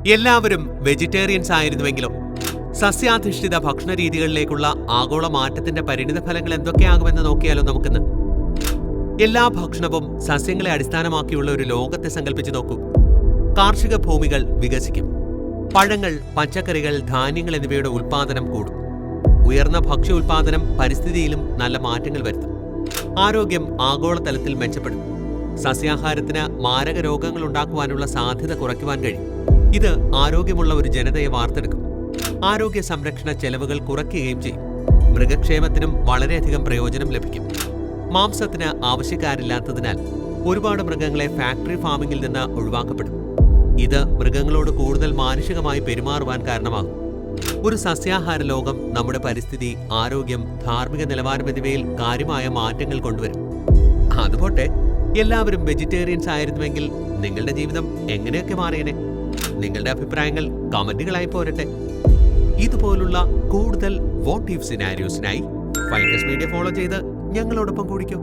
എല്ലാവരും വെജിറ്റേറിയൻസ് ആയിരുന്നുവെങ്കിലോ? സസ്യാധിഷ്ഠിത ഭക്ഷണ രീതികളിലേക്കുള്ള ആഗോള മാറ്റത്തിന്റെ പരിണിതഫലങ്ങൾ എന്തൊക്കെയാകുമെന്ന് നോക്കിയാലോ നമുക്കിന്ന്. എല്ലാ ഭക്ഷണവും സസ്യങ്ങളെ അടിസ്ഥാനമാക്കിയുള്ള ഒരു ലോകത്തെ സങ്കല്പിച്ചു നോക്കൂ. കാർഷിക ഭൂമികൾ വികസിക്കും. പഴങ്ങൾ, പച്ചക്കറികൾ, ധാന്യങ്ങൾ എന്നിവയുടെ ഉൽപ്പാദനം കൂടും. ഉയർന്ന ഭക്ഷ്യ ഉൽപ്പാദനം പരിസ്ഥിതിയിലും നല്ല മാറ്റങ്ങൾ വരുത്തും. ആരോഗ്യം ആഗോളതലത്തിൽ മെച്ചപ്പെടും. സസ്യാഹാരത്തിന് മാരക രോഗങ്ങൾ ഉണ്ടാക്കുവാനുള്ള സാധ്യത കുറയ്ക്കുവാൻ കഴിയും. ഇത് ആരോഗ്യമുള്ള ഒരു ജനതയെ വാർത്തെടുക്കും. ആരോഗ്യ സംരക്ഷണ ചെലവുകൾ കുറയ്ക്കുകയും ചെയ്യും. മൃഗക്ഷേമത്തിനും വളരെയധികം പ്രയോജനം ലഭിക്കും. മാംസത്തിന് ആവശ്യക്കാരില്ലാത്തതിനാൽ ഒരുപാട് മൃഗങ്ങളെ ഫാക്ടറി ഫാമിംഗിൽ നിന്ന് ഒഴിവാക്കപ്പെടും. ഇത് മൃഗങ്ങളോട് കൂടുതൽ മാനുഷികമായി പെരുമാറുവാൻ കാരണമാകും. ഒരു സസ്യാഹാര ലോകം നമ്മുടെ പരിസ്ഥിതി, ആരോഗ്യം, ധാർമ്മിക നിലവാരം എന്നിവയിൽ കാര്യമായ മാറ്റങ്ങൾ കൊണ്ടുവരും. അതുപോട്ടെ, എല്ലാവരും വെജിറ്റേറിയൻസ് ആയിരുന്നുവെങ്കിൽ നിങ്ങളുടെ ജീവിതം എങ്ങനെയൊക്കെ മാറിയേനെ? നിങ്ങളുടെ അഭിപ്രായങ്ങൾ കമന്റുകളായി പോരട്ടെ. ഇതുപോലുള്ള കൂടുതൽ വാട്ട് ഇഫ് സിനാരിയോസിനായി ഫൈൻഡസ് മീഡിയ ഫോളോ ചെയ്ത് ഞങ്ങളോടൊപ്പം കൂടിക്കോ.